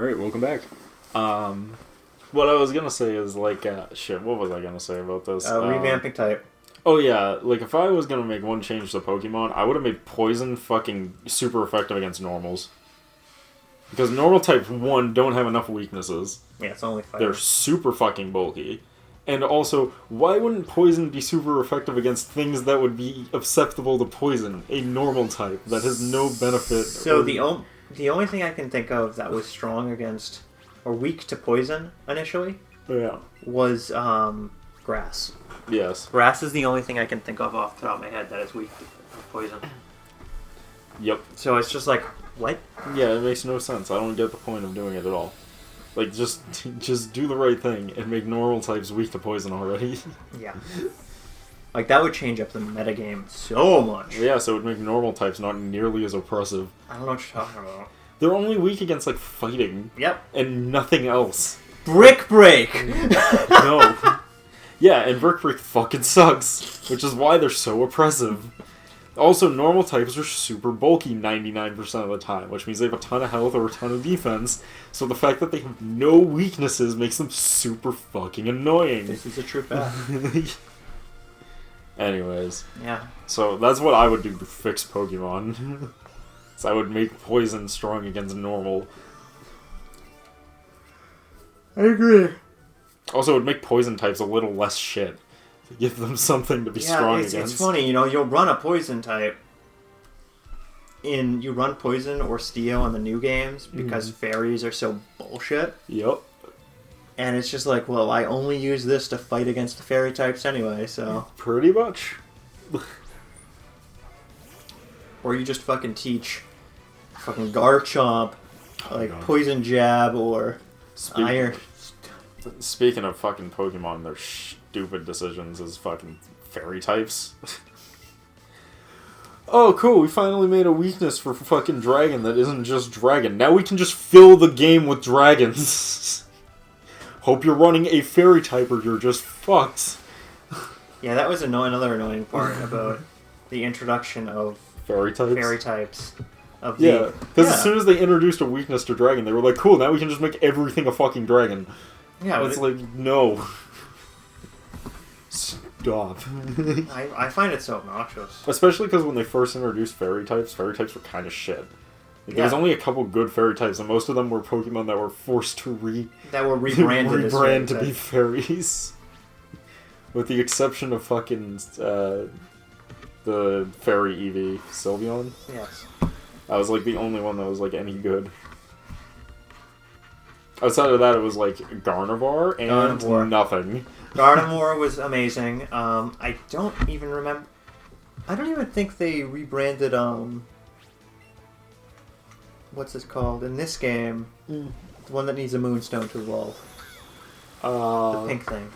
Alright, welcome back. What I was gonna say is, like, shit, what was I gonna say about this? Revamping type. Oh yeah, like, if I was gonna make one change to Pokemon, I would've made Poison fucking super effective against normals. Because normal type 1 don't have enough weaknesses. Yeah, it's only 5. They're super fucking bulky. And also, why wouldn't Poison be super effective against things that would be susceptible to Poison? A normal type that has no benefit. So the only thing I can think of that was strong against, or weak to Poison initially, was Grass. Yes. Grass is the only thing I can think of off the top of my head that is weak to Poison. Yep. So it's just like, what? Yeah, it makes no sense. I don't get the point of doing it at all. Like, just do the right thing and make normal types weak to Poison already. Yeah. Like, that would change up the metagame so much. Yeah, so it would make normal types not nearly as oppressive. I don't know what you're talking about. They're only weak against, like, fighting. Yep. And nothing else. Brick Break! No. Yeah, and Brick Break fucking sucks, which is why they're so oppressive. Also, normal types are super bulky 99% of the time, which means they have a ton of health or a ton of defense, so the fact that they have no weaknesses makes them super fucking annoying. This is a true fact. Anyways. Yeah. So that's what I would do to fix Pokemon. So I would make Poison strong against normal. I agree. Also, it would make Poison types a little less shit. To give them something to be strong against. It's funny, you know, you'll run a Poison type. You run Poison or Steel in the new games because fairies are so bullshit. Yep. And it's just like, well, I only use this to fight against the fairy types anyway, so... Pretty much. Or you just fucking teach fucking Garchomp, like, Poison Jab or Iron... Speaking of fucking Pokemon, their stupid decisions as fucking fairy types. Oh, cool, we finally made a weakness for fucking dragon that isn't just dragon. Now we can just fill the game with dragons. Hope you're running a fairy type or you're just fucked. Yeah, that was another annoying part about the introduction of fairy types. Yeah, because as soon as they introduced a weakness to dragon, they were like, cool, now we can just make everything a fucking dragon. Yeah, it's like, no. Stop. I find it so obnoxious. Especially because when they first introduced fairy types were kind of shit. Like, there was only a couple good fairy types, and most of them were Pokemon that were forced to rebrand to be fairies. With the exception of fucking the fairy Eevee, Sylveon. Yes. That was like the only one that was like any good. Outside of that, it was like Gardevoir and nothing. Gardevoir was amazing. I don't even remember. I don't even think they rebranded. What's this called in this game? The one that needs a Moonstone to evolve. The pink thing.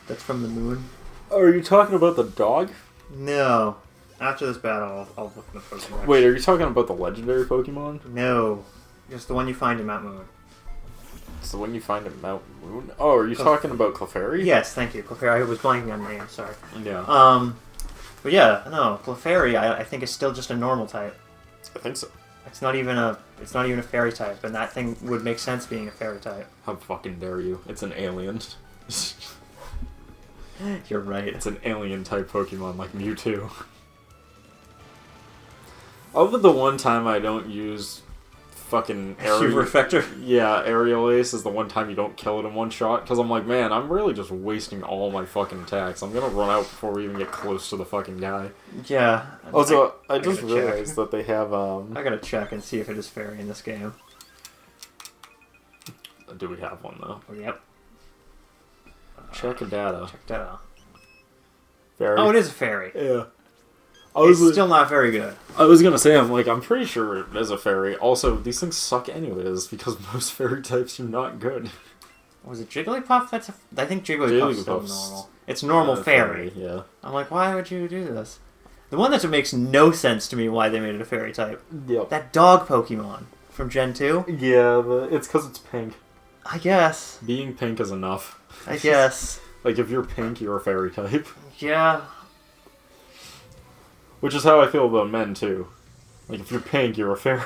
That's from the moon. Are you talking about the dog? No. After this battle, I'll look at the Pokemon. Wait, are you talking about the legendary Pokemon? No. Just the one you find in Mount Moon. It's the one you find in Mount Moon? Oh, are you talking about Clefairy? Yes, thank you. Clefairy. I was blanking on the name, sorry. Yeah. But yeah, no, Clefairy I think is still just a normal type. I think so. It's not even a fairy type, and that thing would make sense being a fairy type. How fucking dare you? It's an alien. You're right. It's an alien type Pokemon like Mewtwo. Other than the one time I don't use fucking Super Effector? Yeah, Aerial Ace is the one time you don't kill it in one shot, because I'm like, man, I'm really just wasting all my fucking attacks. I'm gonna run out before we even get close to the fucking guy. Yeah. Also, I just realized that they have, I gotta check and see if it is fairy in this game. Do we have one, though? Yep. Check data. Check data. Fairy. Oh, it is a fairy. Yeah. It's still not very good. I was gonna say, I'm pretty sure it is a fairy. Also, these things suck anyways, because most fairy types are not good. Was it Jigglypuff? I think Jigglypuff's still normal. It's normal fairy. Yeah. I'm like, why would you do this? The one that makes no sense to me why they made it a fairy type. Yep. That dog Pokemon from Gen 2? Yeah, it's because it's pink. I guess. Being pink is enough. I guess. Like, if you're pink, you're a fairy type. Yeah. Which is how I feel about men, too. Like, if you're pink, you're a fairy.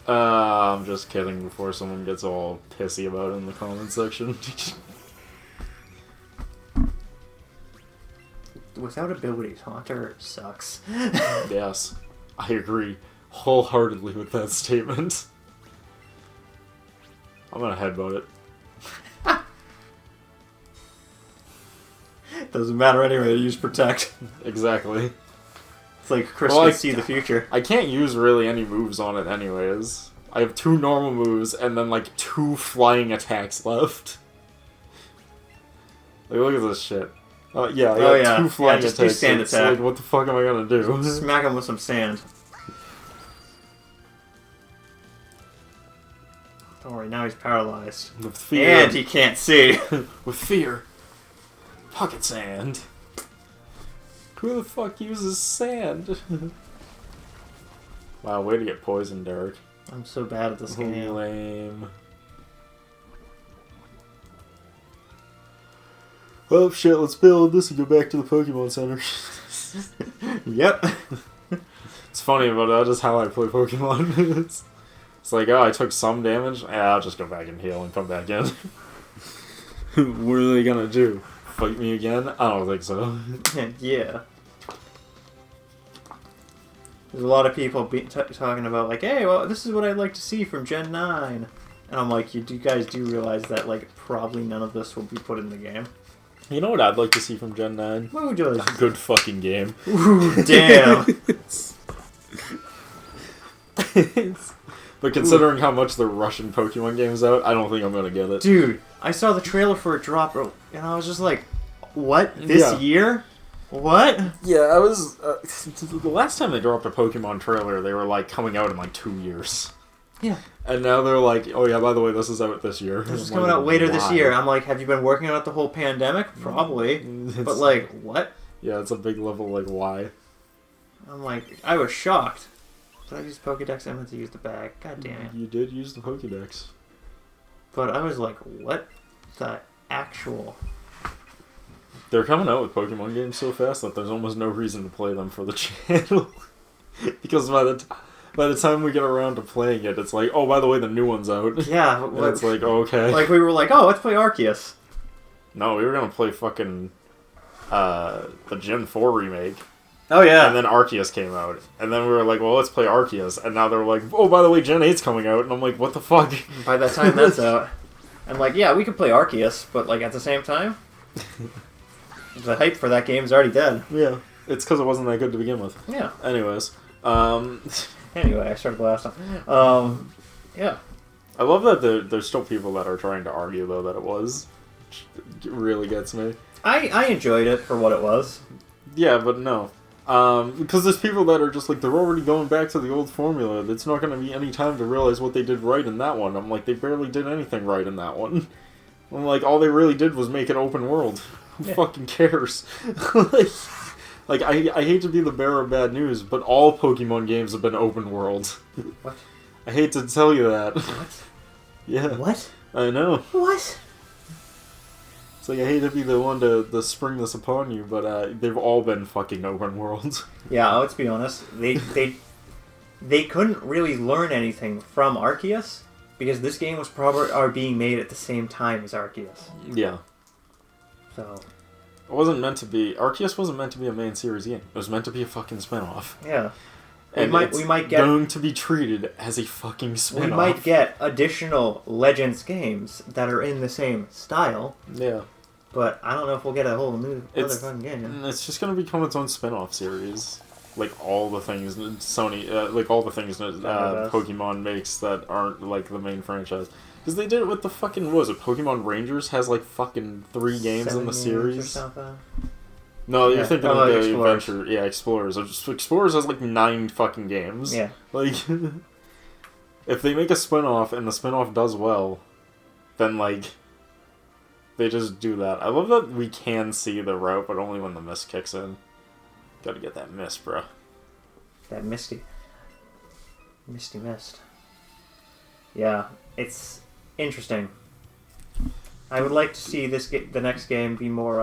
I'm just kidding before someone gets all pissy about it in the comment section. Without abilities, Haunter sucks. Yes, I agree wholeheartedly with that statement. I'm gonna headbutt it. Doesn't matter anyway, you use Protect. Exactly. It's like Chris can see the future. I can't use really any moves on it anyways. I have 2 normal moves and then like 2 flying attacks left. Like, look at this shit. Yeah, I got 2 flying just attacks. do sand attack. Like, what the fuck am I gonna do? Smack him with some sand. Don't worry, now he's paralyzed. With fear. And he can't see. With fear. Pocket sand. Who the fuck uses sand? Wow, way to get poisoned, Derek. I'm so bad at this game. Lame. Oh shit, let's build this and go back to the Pokemon Center. Yep. It's funny, but that is how I play Pokemon. It's like, oh, I took some damage. I'll just go back and heal and come back in. What are they gonna do? Fight me again? I don't think so. Yeah. There's a lot of people talking about, like, hey, well, this is what I'd like to see from Gen 9. And I'm like, you guys do realize that, like, probably none of this will be put in the game? You know what I'd like to see from Gen 9? What would you like to see? A good fucking game. Ooh, damn. But considering how much they're rushing Pokemon games out, I don't think I'm gonna get it. Dude, I saw the trailer for a drop, and I was just like, what? This year? What? Yeah, I was... the last time they dropped a Pokemon trailer, they were, like, coming out in, like, 2 years. Yeah. And now they're like, oh yeah, by the way, this is out this year. This is coming out later this year. I'm like, have you been working on it the whole pandemic? Probably. But, like, what? Yeah, it's a big level, like, why? I'm like, I was shocked. Did I use Pokedex? I meant to use the bag. God damn it. You did use the Pokedex. But I was like, what the actual... They're coming out with Pokemon games so fast that there's almost no reason to play them for the channel. Because by the time we get around to playing it, it's like, oh, by the way, the new one's out. Yeah. And it's like, oh, okay. Like, we were like, oh, let's play Arceus. No, we were going to play fucking the Gen 4 remake. Oh, yeah. And then Arceus came out. And then we were like, well, let's play Arceus. And now they're like, oh, by the way, Gen 8's coming out. And I'm like, what the fuck? By the time that's out, I'm like, yeah, we could play Arceus, but, like, at the same time, the hype for that game's already dead. Yeah. It's because it wasn't that good to begin with. Yeah. Anyways. Anyway, I started last time. Yeah. I love that there's still people that are trying to argue, though, that it was. It really gets me. I enjoyed it for what it was. Yeah, but no. Because there's people that are just like, they're already going back to the old formula. It's not going to be any time to realize what they did right in that one. I'm like, they barely did anything right in that one. I'm like, all they really did was make it open world. Who fucking cares? Like, I hate to be the bearer of bad news, but all Pokemon games have been open world. What? I hate to tell you that. What? Yeah. What? I know. What? It's like, I hate to be the one to spring this upon you, but they've all been fucking open world. Yeah, let's be honest. They couldn't really learn anything from Arceus, because this game was being made at the same time as Arceus. Yeah. So... It wasn't meant to be... Arceus wasn't meant to be a main series game. It was meant to be a fucking spin-off. Yeah. And we might get going to be treated as a fucking spin-off. We might get additional Legends games that are in the same style. Yeah. But I don't know if we'll get a whole new other fun game. It's just going to become its own spin-off series. Like all the things Sony... like all the things Pokemon makes that aren't like the main franchise. Because they did it with the fucking... What was it? Pokemon Rangers has like fucking 3 games in the series. No, you're thinking of the Explorers. Adventure... Yeah, Explorers. Explorers has like 9 fucking games. Yeah. Like... if they make a spin-off and the spin-off does well, then like... They just do that. I love that we can see the route, but only when the mist kicks in. Gotta get that mist, bro. That misty mist. Yeah, it's interesting. I would like to see the next game be more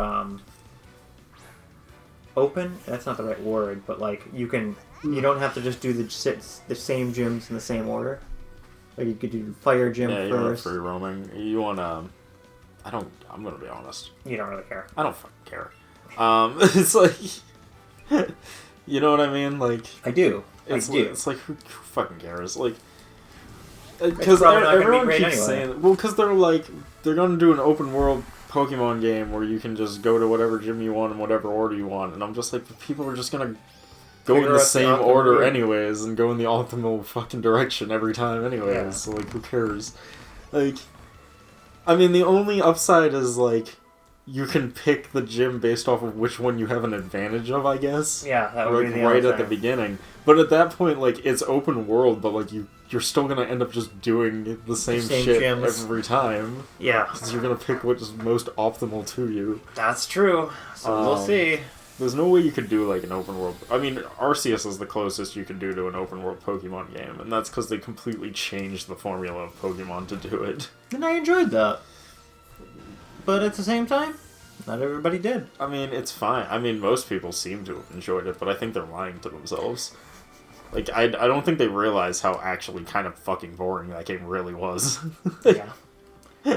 open. That's not the right word, but like you don't have to just do the same gyms in the same order. Like you could do fire gym you want first. free roaming. You want I'm gonna be honest. You don't really care. I don't fucking care. It's like, you know what I mean? Like I do. It's like who fucking cares? Like, because everyone keeps saying, well, because they're gonna do an open world Pokemon game where you can just go to whatever gym you want in whatever order you want, and I'm just like, people are just gonna go in the same order anyways, and go in the optimal fucking direction every time anyways. Yeah. So like, who cares? Like, I mean, the only upside is like, you can pick the gym based off of which one you have an advantage of, I guess. Yeah, that would be the right at the beginning. But at that point, like, it's open world, but like you're still gonna end up just doing the same shit gyms every time. Yeah, because you're gonna pick what is most optimal to you. That's true. So we'll see. There's no way you could do like an open world. I mean, Arceus is the closest you can do to an open world Pokemon game, and that's because they completely changed the formula of Pokemon to do it. And I enjoyed that. But at the same time, not everybody did. I mean, it's fine. I mean, most people seem to have enjoyed it, but I think they're lying to themselves. Like, I don't think they realize how actually kind of fucking boring that game really was. Yeah.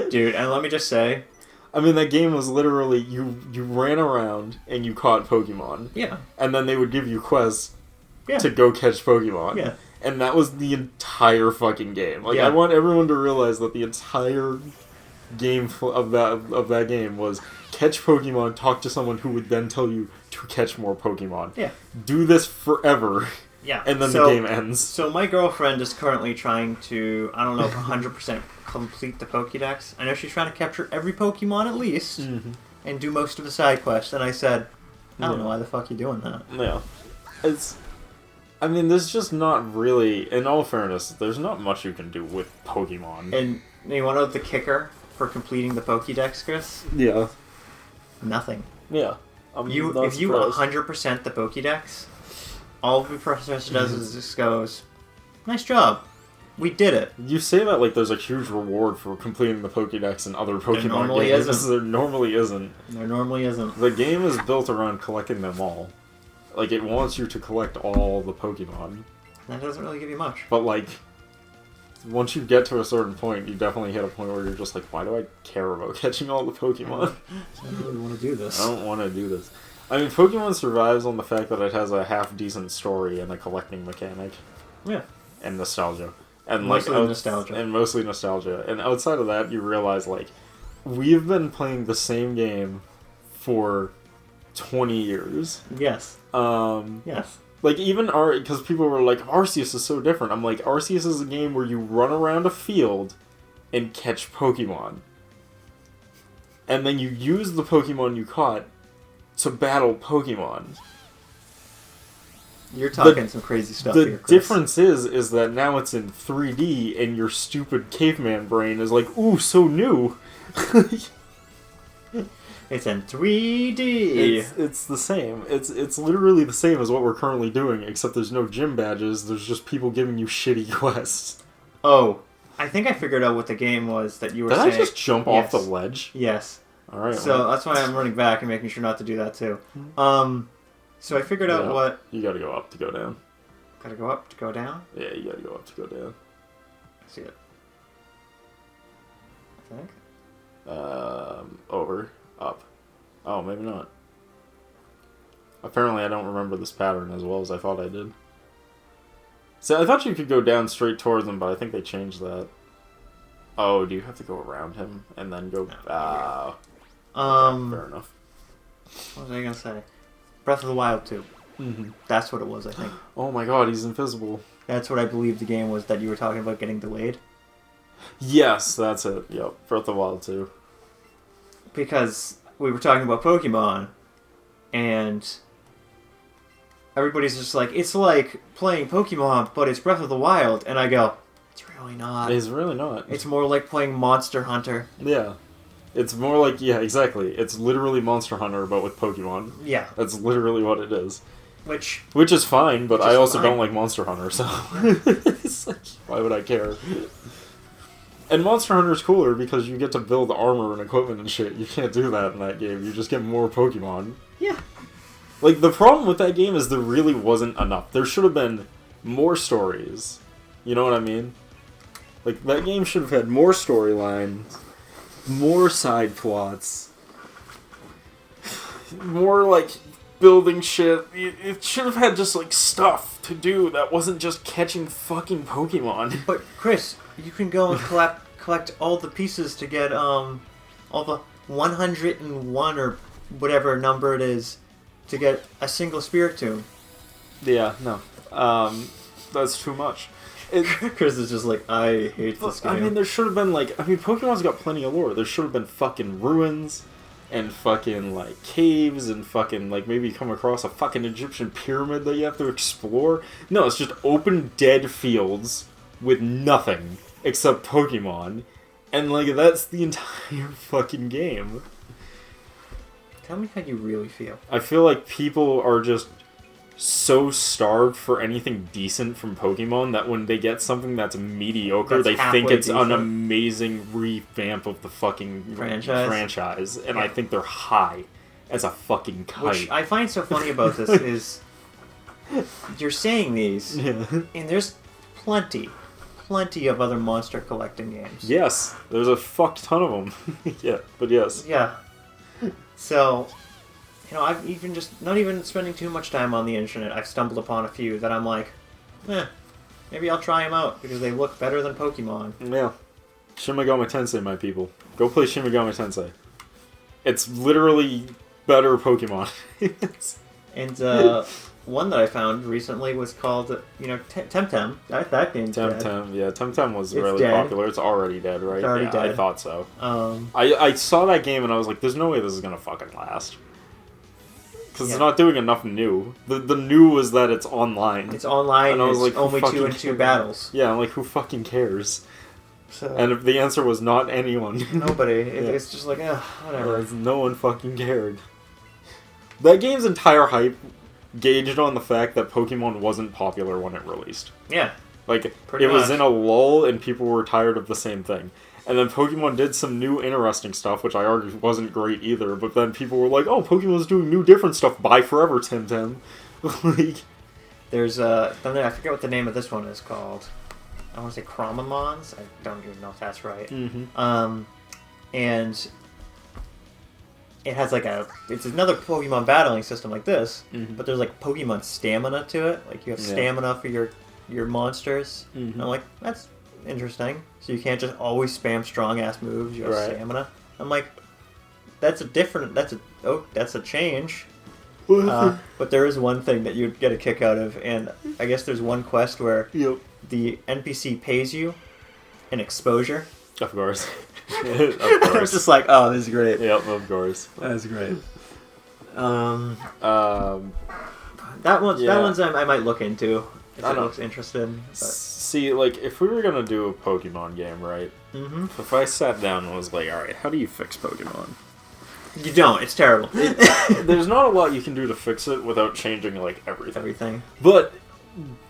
Dude, and let me just say... I mean, that game was literally, you ran around and you caught Pokemon. Yeah. And then they would give you quests to go catch Pokemon. Yeah. And that was the entire fucking game. Like, I want everyone to realize that the entire game of that game was catch Pokemon, talk to someone who would then tell you to catch more Pokemon. Yeah. Do this forever. Yeah. And then the game ends. So my girlfriend is currently trying to, I don't know if 100% complete the Pokédex. I know she's trying to capture every Pokemon at least and do most of the side quests. And I said, I don't know why the fuck you doing that. Yeah. I mean, there's just not really, in all fairness, there's not much you can do with Pokemon. And you want to know the kicker for completing the Pokédex, Chris? Yeah. Nothing. Yeah. If you 100% the Pokédex, all the professor does is just goes, nice job. We did it. You say that like there's a huge reward for completing the Pokédex and other Pokemon games. There normally isn't. There normally isn't. The game is built around collecting them all. Like, it wants you to collect all the Pokemon. That doesn't really give you much. But, like, once you get to a certain point, you definitely hit a point where you're just like, why do I care about catching all the Pokemon? I don't really want to do this. I don't want to do this. I mean, Pokemon survives on the fact that it has a half-decent story and a collecting mechanic. Yeah. And nostalgia. And mostly nostalgia. And mostly nostalgia. And outside of that, you realize, like, we've been playing the same game for 20 years. Yes. Yes. Like, even because people were like, Arceus is so different. I'm like, Arceus is a game where you run around a field and catch Pokemon. And then you use the Pokemon you caught to battle Pokemon. You're talking some crazy stuff here, Chris. The difference is that now it's in 3D and your stupid caveman brain is like, ooh, so new. It's in 3D. It's the same. It's literally the same as what we're currently doing, except there's no gym badges. There's just people giving you shitty quests. Oh, I think I figured out what the game was that you were saying. Did I just jump off the ledge? Yes. All right. So that's why I'm running back and making sure not to do that too. So I figured out what... You gotta go up to go down. Gotta go up to go down? Yeah, you gotta go up to go down. I see it. I think. Over. Up. Oh, maybe not. Apparently I don't remember this pattern as well as I thought I did. So I thought you could go down straight towards him, but I think they changed that. Oh, do you have to go around him and then go... fair enough. What was I gonna say? Breath of the Wild 2. Mm-hmm. That's what it was, I think. Oh my god, he's invisible. That's what I believe the game was that you were talking about getting delayed. Yes, that's it. Yep, Breath of the Wild 2. Because we were talking about Pokemon, and everybody's just like, it's like playing Pokemon, but it's Breath of the Wild. And I go, it's really not. It's really not. It's more like playing Monster Hunter. Yeah. It's more like, yeah, exactly. It's literally Monster Hunter, but with Pokemon. Yeah. That's literally what it is. Which is fine, but I also don't like Monster Hunter, so... It's like, why would I care? And Monster Hunter's cooler because you get to build armor and equipment and shit. You can't do that in that game. You just get more Pokemon. Yeah. Like, the problem with that game is there really wasn't enough. There should have been more stories. You know what I mean? Like, that game should have had more storylines, more side plots, more, like, building shit. It should have had just, like, stuff to do that wasn't just catching fucking Pokemon. But, Chris, you can go and collect all the pieces to get, all the 101 or whatever number it is to get a single Spiritomb. Yeah, no. That's too much. Chris is just like, I hate this game. I mean, there should have been, like... I mean, Pokemon's got plenty of lore. There should have been fucking ruins and fucking, like, caves and fucking, like, maybe come across a fucking Egyptian pyramid that you have to explore. No, it's just open, dead fields with nothing except Pokemon. And, like, that's the entire fucking game. Tell me how you really feel. I feel like people are just so starved for anything decent from Pokemon that when they get something that's mediocre, they think it's an amazing revamp of the fucking franchise. And I think they're high as a fucking kite. Which I find so funny about this is you're saying these, and there's plenty of other monster collecting games. Yes, there's a fuck ton of them. Yeah, but yes. Yeah. So, you know, I've even just, not even spending too much time on the internet, I've stumbled upon a few that I'm like, maybe I'll try them out because they look better than Pokemon. Yeah. Shin Megami Tensei, my people. Go play Shin Megami Tensei. It's literally better Pokemon. And one that I found recently was called, you know, Temtem. That game's dead. Yeah, Temtem was really popular. It's already dead, right? It's already dead. I thought so. I saw that game and I was like, there's no way this is gonna fucking last. Because it's not doing enough new. The new was that it's online. It's online and I was like, only 2 and 2 battles. Yeah, I'm like, who fucking cares? So, and if the answer was not anyone. Nobody. It's just like, whatever. No one fucking cared. That game's entire hype gauged on the fact that Pokemon wasn't popular when it released. Yeah. Like, it was in a lull and people were tired of the same thing. And then Pokemon did some new interesting stuff, which I argue wasn't great either, but then people were like, oh, Pokemon's doing new different stuff. Bye forever, Tim. Like, there's I forget what the name of this one is called. I want to say Chromamons? I don't even know if that's right. Mm-hmm. And it has like it's another Pokemon battling system like this, but there's like Pokemon stamina to it. Like you have stamina for your monsters. Mm-hmm. And I'm like, that's interesting. So you can't just always spam strong ass moves. You have stamina. I'm like, that's a change. But there is one thing that you'd get a kick out of, and I guess there's one quest where the NPC pays you an exposure. Of course. I was just like, oh, this is great. Yep, of course. That's great. That one's I might look into if it looks interesting. But. See, like, if we were gonna do a Pokemon game, right? Mm-hmm. If I sat down and was like, all right, how do you fix Pokemon? You don't. It's terrible. There's not a lot you can do to fix it without changing, like, everything. But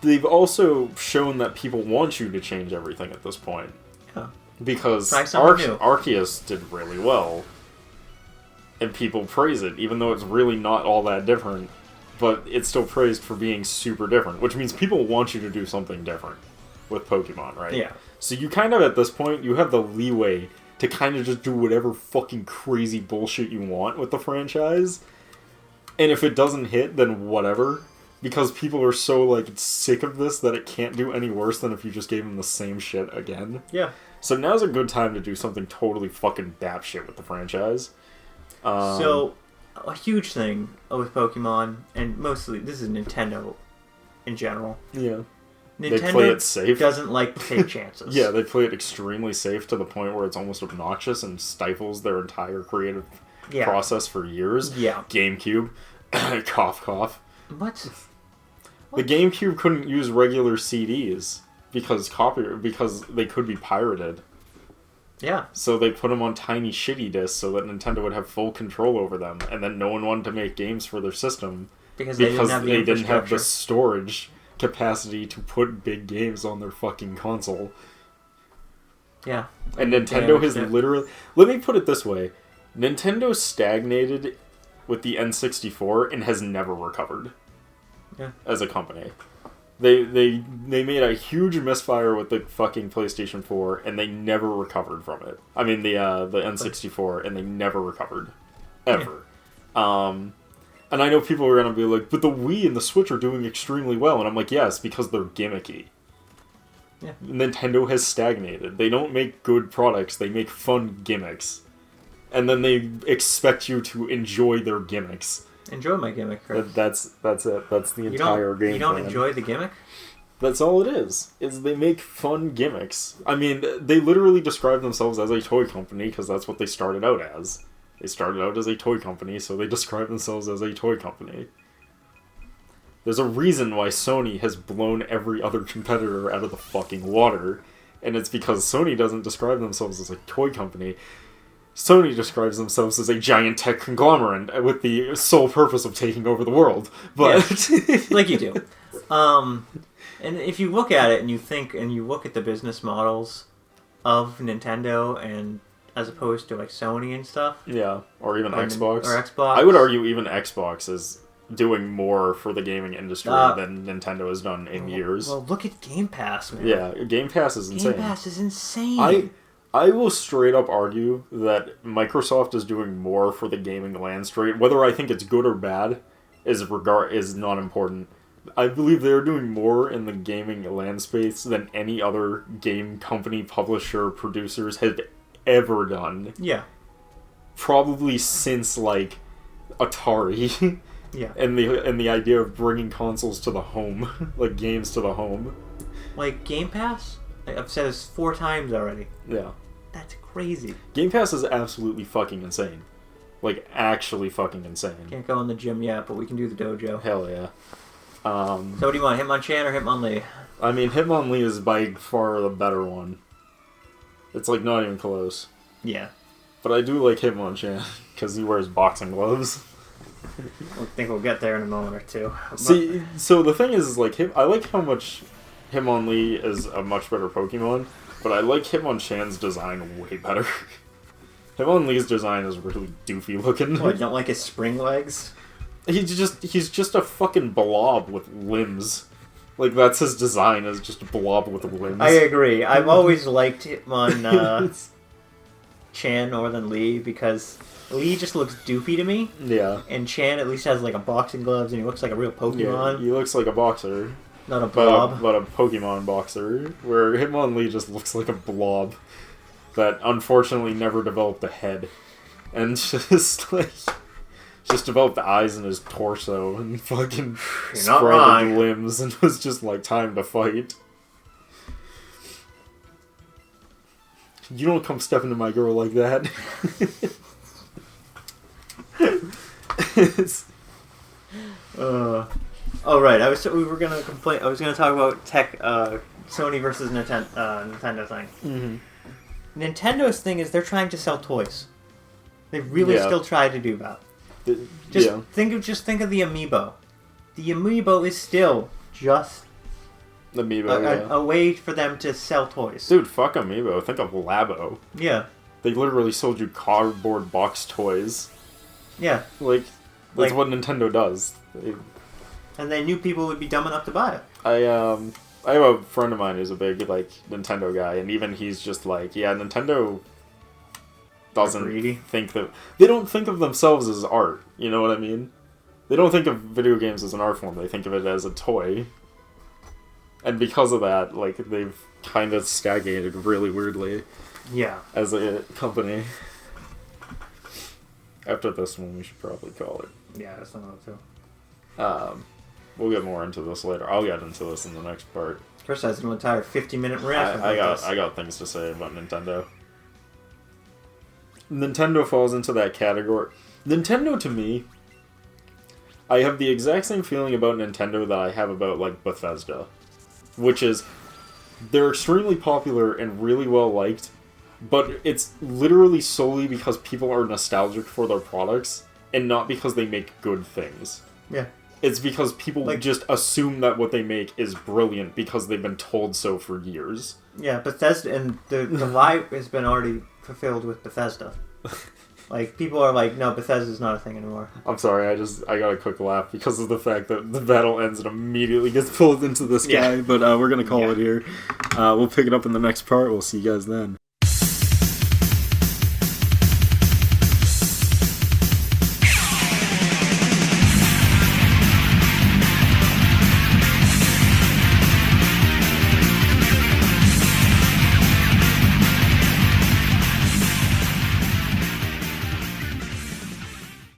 they've also shown that people want you to change everything at this point. Yeah. Because Arceus did really well. And people praise it, even though it's really not all that different. But it's still praised for being super different. Which means people want you to do something different with Pokemon, right? Yeah. So you kind of, at this point, you have the leeway to kind of just do whatever fucking crazy bullshit you want with the franchise. And if it doesn't hit, then whatever. Because people are so, like, sick of this that it can't do any worse than if you just gave them the same shit again. Yeah. So now's a good time to do something totally fucking batshit with the franchise. So, a huge thing with Pokemon, and mostly, this is Nintendo in general. Yeah. Nintendo they play it safe. Doesn't like to take chances. Yeah, they play it extremely safe to the point where it's almost obnoxious and stifles their entire creative process for years. Yeah. GameCube. Cough, cough. What? The GameCube couldn't use regular CDs because they could be pirated. Yeah. So they put them on tiny shitty discs so that Nintendo would have full control over them, and then no one wanted to make games for their system because they didn't have the storage capacity to put big games on their fucking console. Yeah. And Nintendo has literally... Let me put it this way. Nintendo stagnated with the N64 and has never recovered as a company. They made a huge misfire with the fucking PlayStation 4, and they never recovered from it. I mean, the N64, and they never recovered. Ever. Yeah. And I know people are going to be like, but the Wii and the Switch are doing extremely well. And I'm like, yes, because they're gimmicky. Yeah. Nintendo has stagnated. They don't make good products, they make fun gimmicks. And then they expect you to enjoy their gimmicks. Enjoy my gimmick, Chris. That's it. That's the entire game. You don't enjoy the gimmick? That's all it is they make fun gimmicks. I mean, they literally describe themselves as a toy company because that's what they started out as. They started out as a toy company, so they describe themselves as a toy company. There's a reason why Sony has blown every other competitor out of the fucking water, and it's because Sony doesn't describe themselves as a toy company. Sony describes themselves as a giant tech conglomerate with the sole purpose of taking over the world. But yeah, like you do. And if you look at it and you think and you look at the business models of Nintendo and as opposed to like Sony and stuff. Yeah, or even Xbox. Or Xbox. I would argue even Xbox is doing more for the gaming industry than Nintendo has done in years. Well, look at Game Pass, man. Yeah, Game Pass is insane. Game Pass is insane. I will straight up argue that Microsoft is doing more for the gaming landscape. Whether I think it's good or bad is not important. I believe they're doing more in the gaming landscape than any other game company, publisher, producers have ever done. Yeah. Probably since like Atari. Yeah. And the idea of bringing consoles to the home, like games to the home. Like Game Pass? I've said this 4 times already. Yeah. That's crazy. Game Pass is absolutely fucking insane. Like, actually fucking insane. Can't go in the gym yet, but we can do the dojo. Hell yeah. So what do you want, Hitmonchan or Hitmonlee? I mean, Hitmonlee is by far the better one. It's like not even close. Yeah. But I do like Hitmonchan, because he wears boxing gloves. I think we'll get there in a moment or two. See, so the thing is like, I like how much Hitmonlee is a much better Pokemon, but I like Hitmonchan's design way better. Hitmonlee's design is really doofy looking. Oh, you don't like his spring legs? He's just a fuchan blob with limbs. Like, that's his design, is just a blob with limbs. I agree. I've always liked Hitmonchan more than Lee, because Lee just looks doofy to me. Yeah. And Chan at least has like a boxing gloves and he looks like a real Pokemon. Yeah, he looks like a boxer. Not a blob. But a Pokemon boxer. Where Hitmonlee just looks like a blob that unfortunately never developed a head. And just like... just developed the eyes in his torso and fucking spread his limbs and was just like, time to fight. You don't come stepping to my girl like that. Oh right, we were gonna complain. I was gonna talk about Sony versus Nintendo thing. Mm-hmm. Nintendo's thing is they're trying to sell toys. They really still try to do that. Think of the Amiibo. The Amiibo is still just a way for them to sell toys. Dude, fuck Amiibo. Think of Labo. Yeah. They literally sold you cardboard box toys. Yeah. Like, that's what Nintendo does. And they knew people would be dumb enough to buy it. I have a friend of mine who's a big, like, Nintendo guy, and even he's just like, yeah, Nintendo doesn't think that... They don't think of themselves as art, you know what I mean? They don't think of video games as an art form, they think of it as a toy. And because of that, like, they've kind of stagnated really weirdly. Yeah. As a company. After this one, we should probably call it. Yeah, that's not too. We'll get more into this later. I'll get into this in the next part. Chris has an entire 50-minute rant. I got things to say about Nintendo. Nintendo falls into that category. Nintendo, to me, I have the exact same feeling about Nintendo that I have about, like, Bethesda. Which is, they're extremely popular and really well liked, but it's literally solely because people are nostalgic for their products, and not because they make good things. Yeah. It's because people just assume that what they make is brilliant because they've been told so for years. Yeah, Bethesda, and the lie has been already fulfilled with Bethesda. Like, people are like, no, Bethesda's not a thing anymore. I'm sorry, I got a quick laugh because of the fact that the battle ends and immediately gets pulled into the sky. But we're gonna call it here. We'll pick it up in the next part. We'll see you guys then.